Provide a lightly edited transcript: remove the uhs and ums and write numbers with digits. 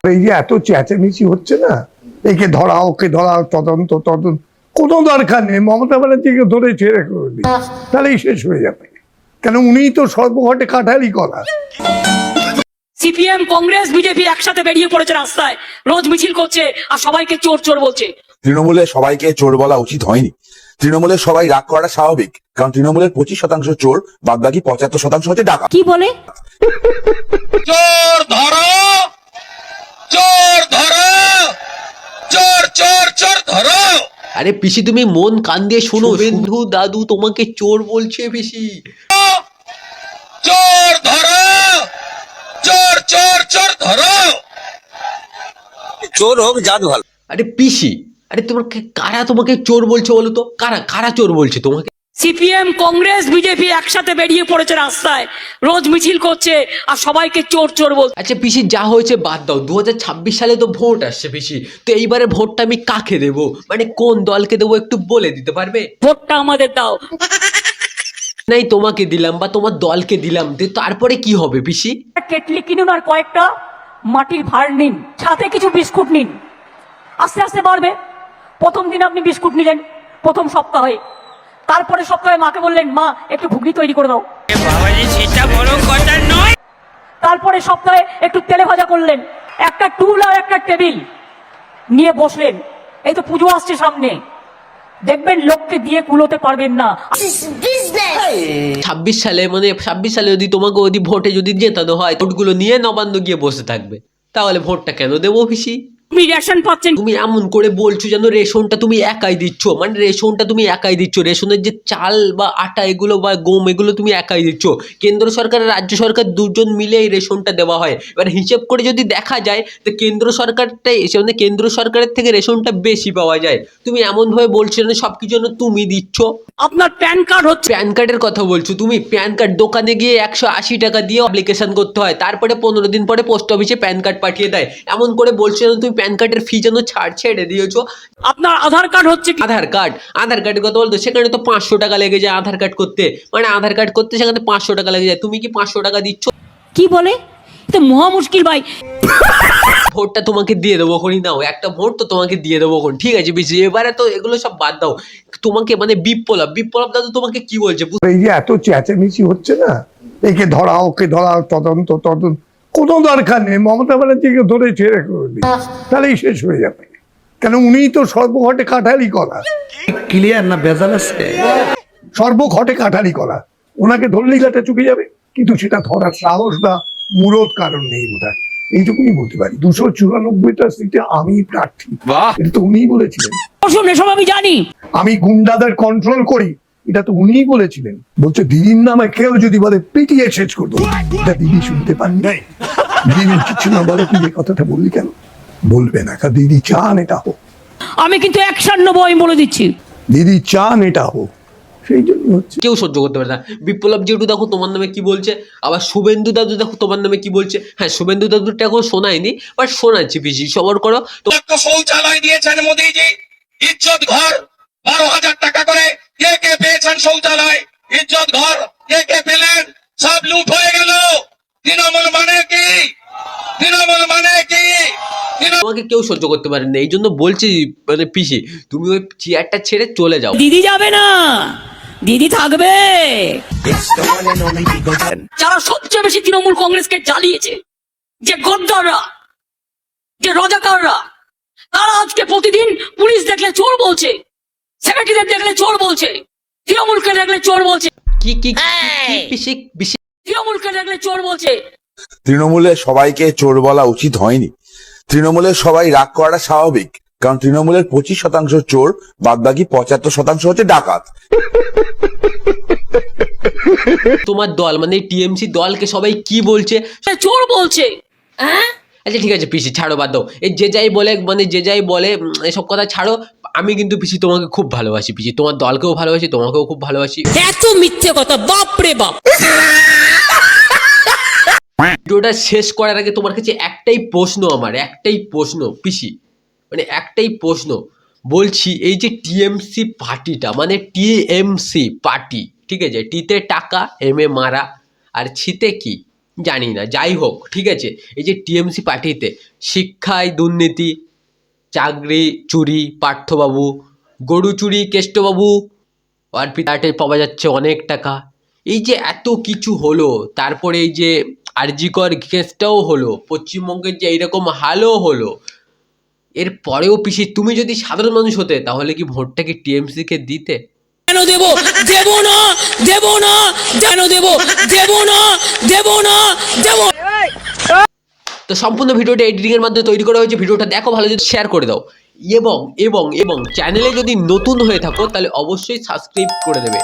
এই যে এত চেঁচামেচি হচ্ছে না, একে ধরা ওকে ধরা, তদন্ত তদন্ত, কোনো দরকার নেই। মমতা ব্যানার্জিকে ধরে ছেড়ে করে দিন, তাহলেই শেষ হয়ে যাবে। কেন উনিই তো সর্বঘটে কাঠালি করা। সিপিএম কংগ্রেস বিজেপি একসাথে বেরিয়ে পড়েছে রাস্তায়, রোজ মিছিল করছে আর সবাইকে চোর চোর বলছে। তৃণমূলে সবাইকে চোর বলা উচিত হয়নি। তৃণমূলের সবাই রাগ করাটা স্বাভাবিক, কারণ তৃণমূলের 25% চোর, বাদ বাকি 75% হচ্ছে ডাকাত। কি বলে? চোর ধরো, চোর ধরো, চোর চোর চোর ধরো। আরে পিসি তুমি মন কান দিয়ে শোনো, শুভেন্দু দাদু তোমাকে চোর বলছে পিসি। চোর ধরো, চোর চোর চোর ধরো। চোর হোক জাত ভালো। আরে পিসি, আরে তোমাকে কারা তোমাকে চোর বলছে বলো তো? কারা কারা চোর বলছে তোমাকে? সিপিএম কংগ্রেস বিজেপি একসাথে বেরিয়ে পড়েছে রাস্তায়, রোজ মিছিল করছে আর সবাইকে চোর চোর বলছে। আচ্ছা পিসি, যা হয়েছে বাদ দাও। 2026 সালে তো ভোট আসছে পিসি, তো এইবারে ভোটটা আমি কাকে দেবো, মানে কোন দলকে দেবো একটু বলে দিতে পারবে? ভোটটা আমাদের দাও। নাই তোমাকে দিলাম বা তোমার দলকে দিলাম, তারপরে কি হবে পিসি? কেটলি কিনুন আর কয়েকটা মাটির ভাঁড় নিন, সাথে কিছু বিস্কুট নিন, আস্তে আস্তে বাড়বে। প্রথম দিন আপনি বিস্কুট নিলেন প্রথম সপ্তাহে, তারপরে সপ্তাহে মাকে বললেন মা একটু ঘুগনি তৈরি করে দাও, সেটা বড় কথা নয়। তারপরে সপ্তাহে একটু তেলে ভাজা করলেন, একটা টুল আর একটা টেবিল নিয়ে বসলেন। এই তো পুজো আসছে সামনে, দেখবেন লোককে দিয়ে কুলোতে পারবেন না। 26 সালে, মানে 26 সালে যদি তোমাকে যদি ভোটে যদি জেতানো হয়, ভোটগুলো নিয়ে নবান্ন গিয়ে বসে থাকবে, তাহলে ভোটটা কেন দেবো পিসি? তুমি রেশন পাচ্ছেন, তুমি এমন করে বলছো যেন রেশনটা তুমি একাই দিচ্ছ, মানে রেশনটা তুমি একাই দিচ্ছ, রেশনের যে চাল বা আটা এগুলো বা গম এগুলো তুমি একাই দিচ্ছ। কেন্দ্র সরকার আর রাজ্য সরকার দুজন মিলে এই রেশনটা দেওয়া হয়। এবার হিসেব করে যদি দেখা যায় তো কেন্দ্র সরকারটাই মানে কেন্দ্র সরকারের থেকে রেশনটা বেশি পাওয়া যায়। তুমি এমনভাবে বলছো যেন সব কিছু যেন তুমি দিচ্ছ। আপনার প্যান কার্ড হচ্ছে, প্যান কার্ডের কথা বলছো তুমি? প্যান কার্ড দোকানে গিয়ে 180 টাকা দিয়ে অ্যাপ্লিকেশন করতে হয়, তারপরে 15 দিন পরে পোস্ট অফিসে প্যান কার্ড পাঠিয়ে দেয়। এমন করে বলছো যেন তুমি প্যান কার্ডের ফি যেন ছাড় ছেড়ে দিয়েছো। আপনার আধার কার্ড হচ্ছে কি? আধার কার্ডের কথা বলতো, সেখানে তো 500 টাকা লেগে যায় আধার কার্ড করতে, মানে আধার কার্ড করতে সেখানে 500 টাকা লেগে যায়। তুমি কি 500 টাকা দিচ্ছ? কি বলে? তো মহা মুশকিল ভাই। ভোটটা তোমাকে দিয়ে দেবো খনি, নাও একটা ভোট তো তোমাকে দিয়ে দেবো খন, ঠিক আছে বেশি। এবারে তো এগুলো সব বাদ দাও। তোমাকে মানে বিপ্লব দাদু তোমাকে কি বলছে? এই যে এত চেঁচামেচি হচ্ছে না, একে ধরা ওকে ধরা, তদন্ত তদন্ত, কোনো দরকার নেই। মমতা ব্যানার্জিকে ধরে ছেড়ে করে দিন, তাহলেই শেষ হয়ে যাবে। কেন উনিই তো সর্বঘটে কাঠালি করা। ক্লিয়ার না ভেজাল আছে? সর্বঘটে কাঠালি করা, ওনাকে ধরলেই গাটা চুকে যাবে, কিন্তু সেটা ধরার সাহস বা মূলত কারণ নেই বোধহয়। এইটুকুনি বলতে পারি। 294টা সিটে আমি প্রার্থী, এটা তো উনিই বলেছিলেন। শুন, এসব আমি জানি। আমি গুন্ডাদের কন্ট্রোল করি, এটা তো উনিই বলেছিলেন। বলছে দিদির নামে কেউ যদি বলে পিটিয়ে শেষ করবো, এটা দিদি শুনতে পান নাই। দিদি কিছু না বলে, তুই এই কথাটা বললি কেন? বলবে না, কারণ দিদি চান এটা হোক। আমি কিন্তু অ্যাকশন নেবো, আমি বলে দিচ্ছি। দিদি চান এটা হোক, সেই জন্য হচ্ছে। কেউ সহ্য করতে পারে না। বিপ্লব জেঠু দেখো তোমার নামে কি বলছে, আবার শুভেন্দু দাদু দেখো তোমার নামে কি বলছে। হ্যাঁ, শুভেন্দু দাদুটা এখন শোনায়নি, বাট শোনাচ্ছি পিসি, সবর করো তো। একটা শৌচালয় দিয়েছেন মোদীজি, ইজ্জত ঘর, 12,000 টাকা করে। কে কে পেয়েছেন শৌচালয়, ইজ্জত ঘর? কে কে পেলেন? সব লুট হয়ে গেল। তৃণমূল মানে কি? তৃণমূল মানে কি? তোমাকে কেউ সহ্য করতে পারে না, এই জন্য বলছি মানে পিসি তুমি ওই চেয়ারটা ছেড়ে চলে যাও। দিদি যাবে না, দিদি থাকবে। যারা সবচেয়ে বেশি তৃণমূল কংগ্রেসকে জ্বালিয়েছে, যে গদ্দাররা, যে রজাকাররা, তারা আজকে প্রতিদিন পুলিশ দেখলে চোর বলছে, সেক্রেটারিদের দেখলে চোর বলছে, তৃণমূলকে দেখলে চোর বলছে, কি কি পিসি পিসি তৃণমূলকে দেখলে চোর বলছে। তৃণমূলে সবাইকে চোর বলা উচিত হয়নি। তৃণমূলের সবাই রাগ করাটা স্বাভাবিক, কারণ তৃণমূলের 25% চোর, বাদ বাকি 75% হচ্ছে ডাকাত। তোমার দল মানে টিএমসি দলকে সবাই কি বলছে? চোর বলছে। হ্যাঁ, আচ্ছা ঠিক আছে পিসি, ছাড়ো, বাদ দাও। এই যে যাই বলে, মানে যে যাই বলে এসব কথা ছাড়ো। আমি কিন্তু পিসি তোমাকে খুব ভালোবাসি পিসি, তোমার দলকেও ভালোবাসি, তোমাকেও খুব ভালোবাসি। এত মিথ্যে কথা, বাপ রে বাপ। ভিডিওটা শেষ করার আগে তোমার কাছে একটাই প্রশ্ন, আমার একটাই প্রশ্ন পিসি, মানে একটাই প্রশ্ন বলছি। এই যে টিএমসি পার্টিটা, মানে টিএমসি পার্টি, ঠিক আছে, টিতে টাকা, এম এ মারা, আর ছিতে কি জানি না, যাই হোক ঠিক আছে। এই যে টিএমসি পার্টিতে শিক্ষায় দুর্নীতি, চাকরি চুরি পার্থবাবু, গরু চুরি কেষ্টবাবু, আর পিতাটে পাওয়া যাচ্ছে অনেক টাকা, এই যে এত কিছু হলো, তারপরে এই যে আরজিকর কেসটাও হলো, পশ্চিমবঙ্গের যে এইরকম হালও হলো, এর পরেও পিসি তুমি যদি সাধারণ মানুষ হতে তাহলে কি ভোটটা কি টিএমসি কে দিতে? কেন দেব? দেব না, দেব না, কেন দেব? দেব না, দেব না, দেব না। তো সম্পূর্ণ ভিডিওটা এডিটিং এর মাধ্যমে তৈরি করা হয়েছে, ভিডিওটা দেখো, ভালো যদি শেয়ার করে দাও, এবং এবং এবং চ্যানেলে যদি নতুন হয়ে থাকো তাহলে অবশ্যই সাবস্ক্রাইব করে দেবে।